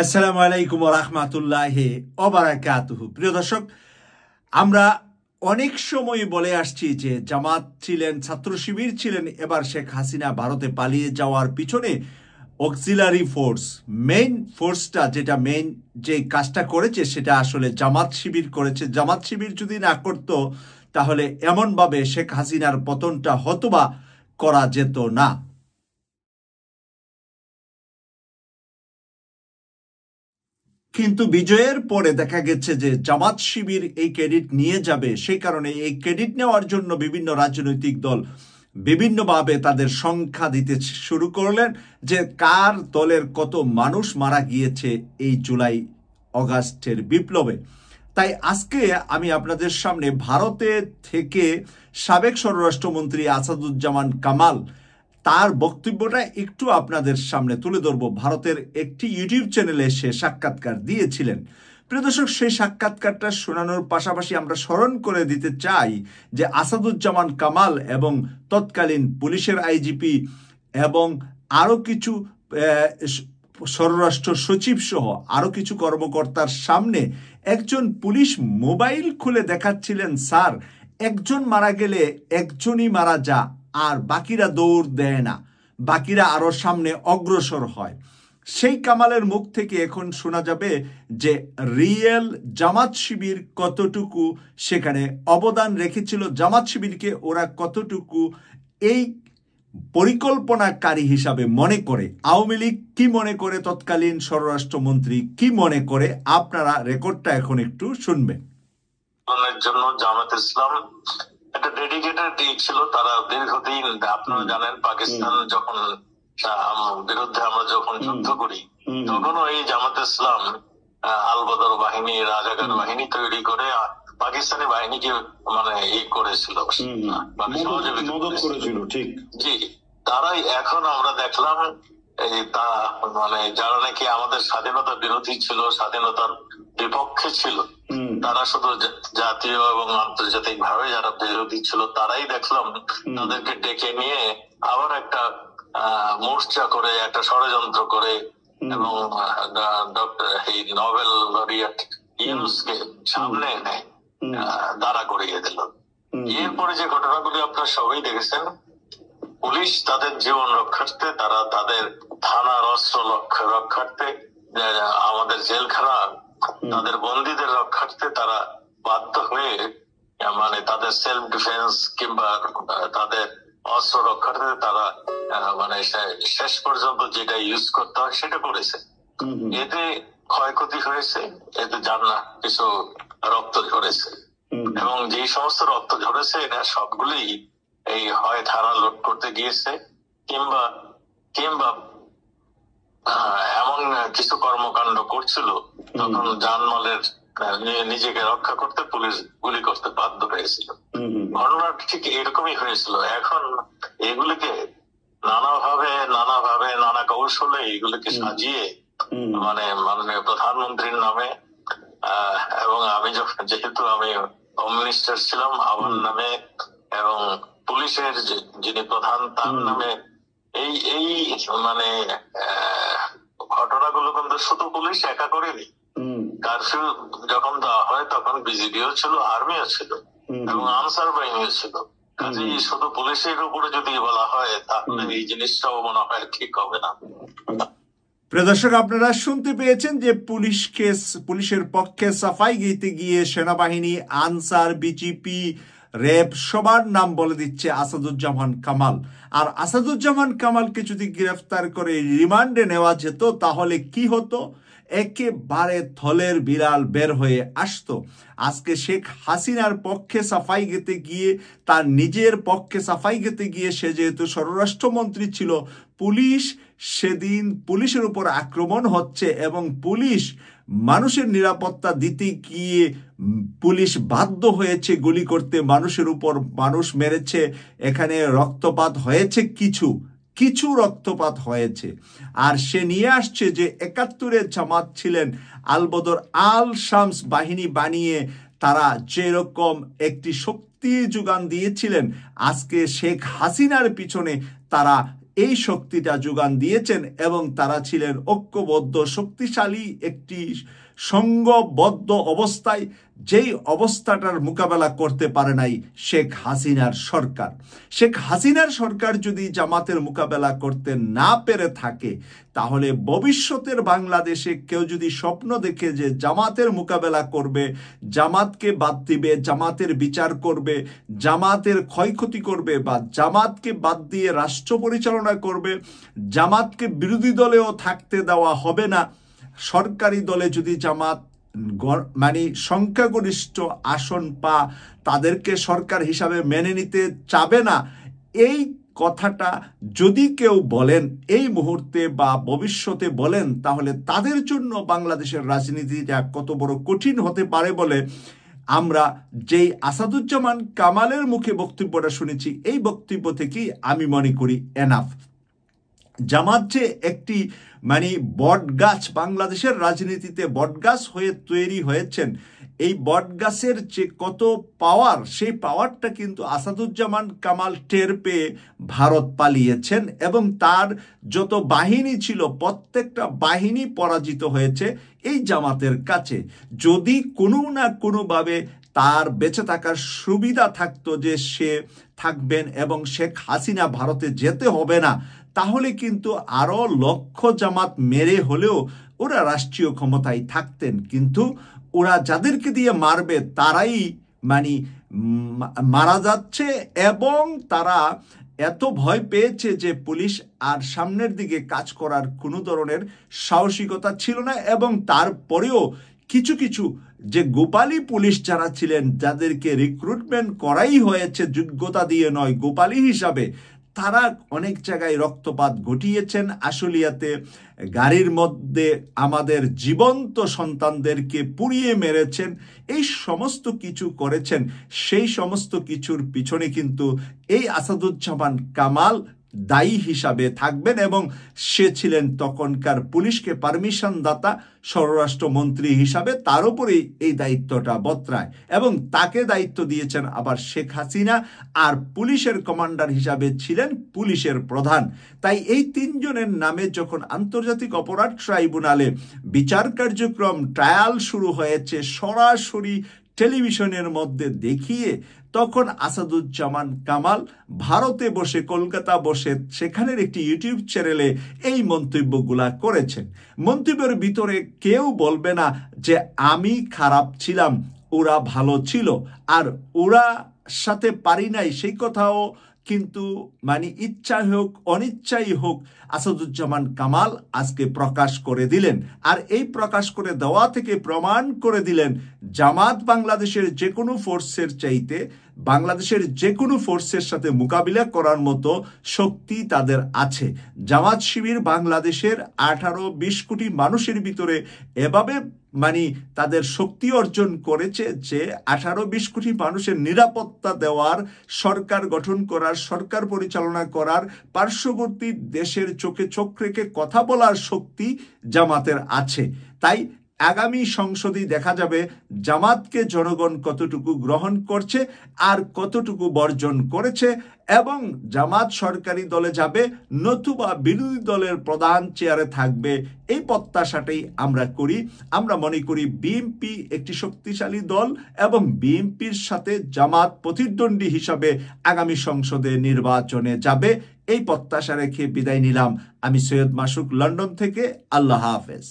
আসসালামু আলাইকুম ওয়া রাহমাতুল্লাহি ওয়া বারাকাতুহু। প্রিয় দর্শক, আমরা অনেক সময় বলে আসছি যে জামাত ছিলেন, ছাত্র শিবির ছিলেন, এবার শেখ হাসিনা ভারতে পালিয়ে যাওয়ার পিছনে অক্সিলারি ফোর্স, মেইন ফোর্সটা যেটা মেইন যে কাজটা করেছে সেটা আসলে জামাত শিবির করেছে। জামাত শিবির যদি না করতো তাহলে এমনভাবে শেখ হাসিনার পতনটা হতবা করা যেত না। কিন্তু বিজয়ের পরে দেখা গেছে যে জামাত শিবির এই ক্রেডিট নিয়ে যাবে, সেই কারণে এই ক্রেডিট নেওয়ার জন্য বিভিন্ন রাজনৈতিক দল বিভিন্নভাবে তাদের সংখ্যা দিতে শুরু করলেন যে কার দলের কত মানুষ মারা গিয়েছে এই জুলাই অগাস্টের বিপ্লবে। তাই আজকে আমি আপনাদের সামনে ভারতে থেকে সাবেক স্বরাষ্ট্রমন্ত্রী আসাদুজ্জামান কামাল তার বক্তব্যটা একটু আপনাদের সামনে তুলে ধরব। ভারতের একটি ইউটিউব চ্যানেলে সে সাক্ষাৎকার দিয়েছিলেন। প্রিয় দর্শক, সেই সাক্ষাৎকারটা শোনানোর পাশাপাশি আমরা স্মরণ করে দিতে চাই যে আসাদুজ্জামান কামাল এবং তৎকালীন পুলিশের আইজিপি এবং আরও কিছু স্বরাষ্ট্র সচিব সহ আরও কিছু কর্মকর্তার সামনে একজন পুলিশ মোবাইল খুলে দেখাচ্ছিলেন, স্যার একজন মারা গেলে একজনই মারা যা, আর বাকিরা দৌড় দেয় না, বাকিরা আরো সামনে অগ্রসর হয়। সেই কামালের মুখ থেকে এখন শোনা যাবে যে রিয়েল জামাত শিবির কতটুকু সেখানে অবদান রেখেছিল, জামাত শিবিরকে ওরা কতটুকু এই পরিকল্পনাকারী হিসাবে মনে করে, আওয়ামী লীগ কি মনে করে, তৎকালীন স্বরাষ্ট্রমন্ত্রী কি মনে করে। আপনারা রেকর্ডটা এখন একটু শুনবেন। জন্য জামাত ইসলাম একটা ডেডিকেটেড ছিল। তারা দীর্ঘদিন, আপনারা জানেন, পাকিস্তান যখন বিরুদ্ধে আমরা যখন যুদ্ধ করি তখনও এই জামাত ইসলাম আল বদর বাহিনী, রাজাকার বাহিনী তৈরি করে পাকিস্তানি বাহিনীকে মানে করেছিল, মানে সহযোগিতা করেছিল। ঠিক জি, তারাই এখন আমরা দেখলাম এই মানে যারা নাকি আমাদের স্বাধীনতা বিরোধী ছিল, স্বাধীনতার বিপক্ষে ছিল, তারা শুধু জাতীয় এবং আন্তর্জাতিক ভাবে যারা বিরোধী ছিল তারাই দেখলাম তাদেরকে ডেকে নিয়ে আবার একটা মোর্চা করে, একটা ষড়যন্ত্র করে এবং ডক্টর এই নোবেল লরিয়েট ইউনুসকে সামনে এনে দাঁড়া করিয়ে দিল। এরপরে যে ঘটনাগুলি আপনারা সবাই দেখেছেন, পুলিশ তাদের জীবন রক্ষার্থে, তারা তাদের থানার অস্ত্র রক্ষার্থে, আমাদের জেলখানা তাদের বন্দীদের রক্ষার্থে তারা বাধ্য হয়ে মানে তাদের সেলফ ডিফেন্স কিংবা তাদের অস্ত্র রক্ষার্থে তারা মানে শেষ পর্যন্ত যেটা ইউজ করতে হয় সেটা করেছে। এতে ক্ষয়ক্ষতি হয়েছে, এতে জানা কিছু রক্ত ঝরেছে, এবং যে সমস্ত রক্ত ঝরেছে এটা সবগুলি এই হয় থানা লোড করতে গিয়েছে কিংবা কিংবা এমন কিছু কর্মকাণ্ড করছিল তখন জানমালের নিজেকে রক্ষা করতে পুলিশ গুলি করতে বাধ্য হয়েছিল। ঘটনা ঠিক এরকমই হয়েছিল। এখন এগুলিকে নানাভাবে নানা কৌশলে এগুলিকে সাজিয়ে মানে মাননীয় প্রধানমন্ত্রীর নামে এবং আমি যেহেতু আমি হোম মিনিস্টার ছিলাম আমার নামে এবং পুলিশের যিনি প্রধান তার নামে এই এই মানে ঘটনাগুলো কিন্তু শুধু পুলিশ একা করেনি। কারফিউ যখন দেওয়া হয় তখন বিজিবিও ছিল, আর্মিও ছিল এবং আনসার বাহিনীও ছিল। কাজেই শুধু পুলিশের উপরে যদি বলা হয় তাহলে এই জিনিসটাও মনে হয় ঠিক হবে না। প্রিয় দর্শক, আপনারা শুনতে পেয়েছেন যে পুলিশের পক্ষে সাফাই গেতে গিয়ে সেনাবাহিনী, আনসার, বিজিপি, র্যাব সবার নাম বলে দিচ্ছে আসাদুজ্জামান কামাল। আর আসাদুজ্জামান কামালকে যদি গ্রেফতার করে রিমান্ডে নেওয়া যেত তাহলে কি হতো? একেবারে থলের বিড়াল বের হয়ে আসতো। আজকে শেখ হাসিনার পক্ষে সাফাই গেতে গিয়ে, তার নিজের পক্ষে সাফাই গেতে গিয়ে, সে যেহেতু স্বরাষ্ট্রমন্ত্রী ছিল, পুলিশ সেদিন পুলিশের উপর আক্রমণ হচ্ছে এবং পুলিশ মানুষের নিরাপত্তা দিতে গিয়ে পুলিশ বাধ্য হয়েছে গুলি করতে, মানুষের উপর মানুষ মেরেছে, এখানে রক্তপাত হয়েছে, কিছু রক্তপাত হয়েছে। আর সে নিয়ে আসছে যে ৭১-এ জামাত ছিলেন, আলবদর আল শামস বাহিনী বানিয়ে তারা যেরকম একটি শক্তি যোগান দিয়েছিলেন, আজকে শেখ হাসিনার পিছনে তারা এই শক্তিটা যোগান দিয়েছেন এবং তারা ছিলেন ঐক্যবদ্ধ শক্তিশালী একটি সংঘবদ্ধ অবস্থায়, যেই অবস্থাটার মোকাবেলা করতে পারে নাই শেখ হাসিনার সরকার। শেখ হাসিনার সরকার যদি জামাতের মোকাবেলা করতে না পেরে থাকে, তাহলে ভবিষ্যতের বাংলাদেশে কেউ যদি স্বপ্ন দেখে যে জামাতের মোকাবেলা করবে, জামাতকে বাদ দিবে, জামাতের বিচার করবে, জামাতের ক্ষয়ক্ষতি করবে, বা জামাতকে বাদ দিয়ে রাষ্ট্র পরিচালনা করবে, জামাতকে বিরোধী দলেও থাকতে দেওয়া হবে না, সরকারি দলে যদি জামাত মানে সংখ্যাগরিষ্ঠ আসন পা, তাদেরকে সরকার হিসাবে মেনে নিতে চাবে না, এই কথাটা যদি কেউ বলেন এই মুহূর্তে বা ভবিষ্যতে বলেন, তাহলে তাদের জন্য বাংলাদেশের রাজনীতিটা কত বড় কঠিন হতে পারে বলে আমরা যেই আসাদুজ্জামান কামালের মুখে বক্তব্যটা শুনেছি, এই বক্তব্য থেকেই আমি মনে করি এনাফ। জামাত যে একটি মানে বটগাছ, বাংলাদেশের রাজনীতিতে বটগাছ হয়ে তৈরি হয়েছেন, এই বটগাছের যে কত পাওয়ার, সেই পাওয়ারটা কিন্তু আসাদুজ্জামান কামাল টের পেয়ে ভারত পালিয়েছেন এবং তার যত বাহিনী ছিল প্রত্যেকটা বাহিনী পরাজিত হয়েছে এই জামাতের কাছে। যদি কোনো না কোনোভাবে তার বেঁচে থাকার সুবিধা থাকতো যে সে থাকবেন এবং শেখ হাসিনা ভারতে যেতে হবে না, তাহলে কিন্তু আরো লক্ষ জামাত মেরে হলেও ওরা রাষ্ট্রীয় ক্ষমতায় থাকতেন। কিন্তু ওরা যাদেরকে দিয়ে মারবে তারাই মানে মারা যাচ্ছে এবং তারা এত ভয় পেয়েছে যে পুলিশ আর সামনের দিকে কাজ করার কোনো ধরনের সাহসিকতা ছিল না। এবং তারপরেও কিছু কিছু যে গোপালী পুলিশ যারা ছিলেন, যাদেরকে রিক্রুটমেন্ট করাই হয়েছে যোগ্যতা দিয়ে নয়, গোপালী হিসাবে, তারা অনেক জায়গায় রক্তপাত ঘটিয়েছেন। আশুলিয়াতে গাড়ির মধ্যে আমাদের জীবন্ত সন্তানদেরকে পুড়িয়ে মেরেছেন, এই সমস্ত কিছু করেছেন। সেই সমস্ত কিছুর পিছনে কিন্তু এই আসাদুজ্জামান কামাল দায়ী হিসাবে থাকবেন এবং সে ছিলেন তখনকার পুলিশকে পারমিশন দাতা, স্বরাষ্ট্রমন্ত্রী হিসাবে তার উপরেই এই দায়িত্বটা বর্তায় এবং তাকে দায়িত্ব দিয়েছেন আবার শেখ হাসিনা, আর পুলিশের কমান্ডার হিসাবে ছিলেন পুলিশের প্রধান। তাই এই তিনজনের নামে যখন আন্তর্জাতিক অপরাধ ট্রাইব্যুনালে বিচার কার্যক্রম ট্রায়াল শুরু হয়েছে সরাসরি টেলিভিশনের মধ্যে দেখিয়ে, তখন আসাদুজ্জামান কামাল ভারতে বসে, কলকাতা বসে সেখানের একটি ইউটিউব চ্যানেলে এই মন্তব্যগুলা করেছেন। মন্তব্যের ভিতরে কেউ বলবে না যে আমি খারাপ ছিলাম, ওরা ভালো ছিল, আর ওরা সাথে পারি নাই, সেই কথাও কিন্তু মানে ইচ্ছা হোক অনিচ্ছাই হোক আসাদুজ্জামান কামাল আজকে প্রকাশ করে দিলেন। আর এই প্রকাশ করে দেওয়া থেকে প্রমাণ করে দিলেন জামাত বাংলাদেশের যে কোনো ফোর্সের চাইতে বাংলাদেশের যে কোনো ফোর্সের সাথে মোকাবিলা করার মতো শক্তি তাদের আছে। জামাত শিবির বাংলাদেশের 18-20 কোটি মানুষের ভিতরে এভাবে মানে তাদের শক্তি অর্জন করেছে যে 18-20 কোটি মানুষের নিরাপত্তা দেওয়ার, সরকার গঠন করার, সরকার পরিচালনা করার, পার্শ্ববর্তী দেশের চোখে চোখ রেখে কথা বলার শক্তি জামাতের আছে। তাই আগামী সংসদে দেখা যাবে জামাতকে জনগণ কতটুকু গ্রহণ করছে আর কতটুকু বর্জন করেছে, এবং জামাত সরকারি দলে যাবে নতুবা বিরোধী দলের প্রধান চেয়ারে থাকবে, এই প্রত্যাশাটাই আমরা করি। আমরা মনে করি বিএনপি একটি শক্তিশালী দল এবং বিএনপির সাথে জামাত প্রতিদ্বন্দ্বী হিসাবে আগামী সংসদে নির্বাচনে যাবে, এই প্রত্যাশা রেখে বিদায় নিলাম। আমি সৈয়দ মাসুক, লন্ডন থেকে। আল্লাহ হাফেজ।